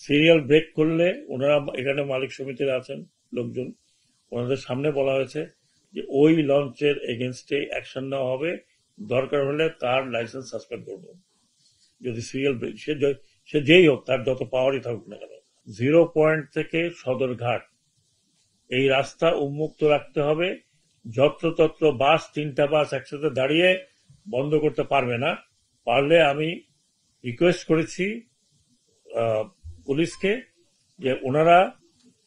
Serial break করলে ওনারা এখানে মালিক সমিতির আছেন লোকজন, ওনাদের সামনে বলা হয়েছে যে ওই লঞ্চের এগেনস্টে অ্যাকশন নেওয়া হবে, দরকার হলে তার লাইসেন্স সাসপেন্ড করবো। যদি সিরিয়াল ব্রেক, সে যেই হোক, তার যত পাওয়ারই থাকুক না কেন। 0 পয়েন্ট থেকে সদরঘাট এই রাস্তা উন্মুক্ত রাখতে হবে। যত্রতত্র বাস, 3টা বাস একসাথে দাঁড়িয়ে বন্ধ করতে পারবে না। পারলে আমি রিকোয়েস্ট করেছি পুলিশকে যে ওনারা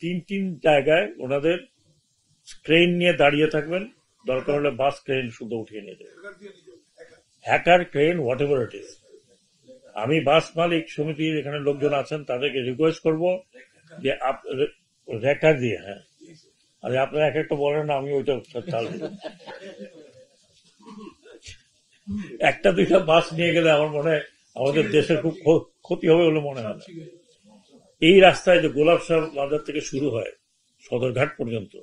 3 জায়গায় ওনাদের ক্রেন নিয়ে দাঁড়িয়ে থাকবেন, দরকার হলে বাস ক্রেন শুদ্ধ উঠিয়ে নিয়ে যাবে, hacker crane what ever it is. আমি বাস মালিক সমিতির এখানে লোকজন আছেন, তাদেরকে রিকোয়েস্ট করব যে রেকার দিয়ে, হ্যাঁ, আরে আপনারা এক একটা বলেন না, আমি ওইটা চাল দিব। 1-2টা বাস নিয়ে গেলে আমার মনে হয় আমাদের দেশের খুব ক্ষতি হবে বলে মনে হয় না। এই রাস্তায় যে গোলাপ শাহ বাজার থেকে শুরু হয় সদরঘাট পর্যন্ত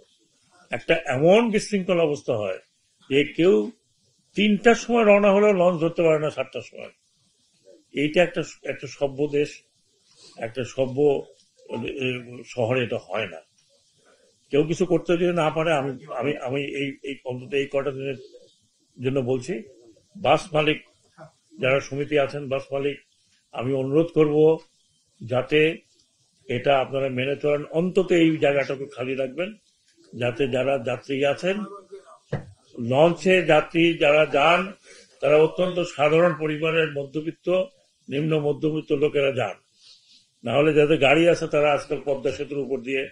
একটা এমন বিশৃঙ্খল অবস্থা হয় যে কেউ 3টার সময় রওনা হলেও লঞ্চ ধরতে পারে না 7টার সময়। এইটা একটা সভ্য দেশ, একটা সভ্য শহরে এটা হয় না। কেউ কিছু করতে যদি না পারে, আমি এই অন্তত এই কটা দিনের জন্য বলছি, বাস মালিক যারা সমিতি আছেন, বাস মালিক, আমি অনুরোধ করব যাতে এটা আপনারা মেনে চলেন, অন্তত এই জায়গাটাকে খালি রাখবেন, যাতে যারা যাত্রী আছেন, লঞ্চে যাত্রী যারা যান, তারা অত্যন্ত সাধারণ পরিবারের মধ্যবিত্ত, নিম্ন মধ্যবিত্ত লোকেরা যান। না হলে যাদের গাড়ি আছে তারা আজকাল পদ্মা সেতুর উপর দিয়ে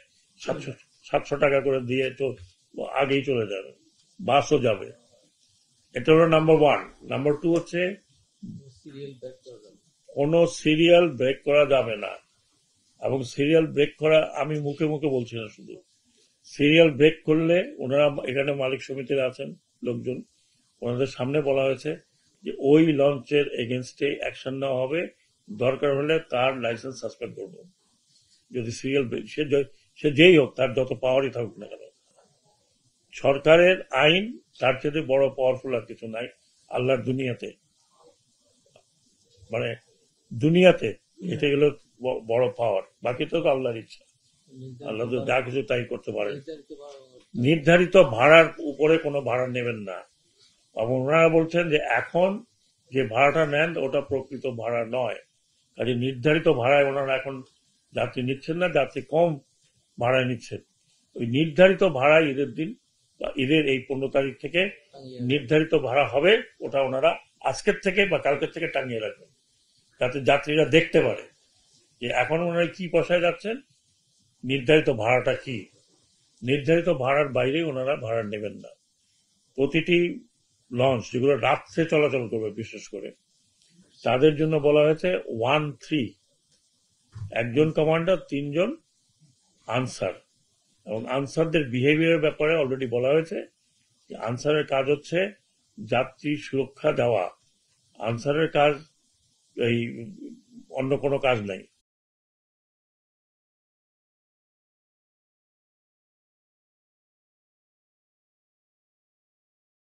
700 টাকা করে দিয়ে তো আগেই চলে যাবে, বাসও যাবে। এটা হলো নাম্বার 1। নাম্বার 2 হচ্ছে কোনো সিরিয়াল ব্রেক করা যাবে না। এবং সিরিয়াল ব্রেক করা আমি মুখে মুখে বলছি না, শুধু সিরিয়াল ব্রেক করলে ওনারা এখানে মালিক সমিতির আছেন লোকজন, ওনাদের সামনে বলা হয়েছে যে ওই লঞ্চের এগেনস্টে অ্যাকশন নেওয়া হবে, দরকার হলে তার লাইসেন্স সাসপেন্ড করবো। যদি সিরিয়াল ব্রেক, সে যেই হোক, তার যত পাওয়ারই থাকুক না কেন। সরকারের আইন তার চেয়ে বড় পাওয়ারফুল আর কিছু নাই আল্লাহর দুনিয়াতে, মানে দুনিয়াতে এটা গেল বড় পাওয়ার। বাকি তো আল্লাহর ইচ্ছা, আল্লাহ তো যা কিছু তাই করতে পারেন। নির্ধারিত ভাড়ার উপরে কোনো ভাড়া নেবেন না। এবং ওনারা বলছেন যে এখন যে ভাড়াটা নেন ওটা প্রকৃত ভাড়া নয়, কাজে নির্ধারিত ভাড়ায় ওনারা এখন যাত্রী নিচ্ছেন না, যাত্রী কম ভাড়ায় নিচ্ছেন। ওই নির্ধারিত ভাড়ায় ঈদের দিন বা ঈদের এই 15 তারিখ থেকে নির্ধারিত ভাড়া হবে, ওটা ওনারা আজকের থেকে বা কালকের থেকে টাঙিয়ে রাখবেন, যাতে যাত্রীরা দেখতে পারে যে এখন ওনারা কি পয়সায় যাচ্ছেন, নির্ধারিত ভাড়াটা কি। নির্ধারিত ভাড়ার বাইরে ওনারা ভাড়া নেবেন না। প্রতিটি লঞ্চ যেগুলো রাত্রে চলাচল করবে বিশেষ করে, তাদের জন্য বলা হয়েছে 1-3, একজন কমান্ডার, 3 জন আনসার। এবং আনসারদের বিহেভিয়ারের ব্যাপারে অলরেডি বলা হয়েছে যে আনসারের কাজ হচ্ছে যাত্রী সুরক্ষা দেওয়া। আনসারের কাজ এই অন্য কোনো কাজ নাই।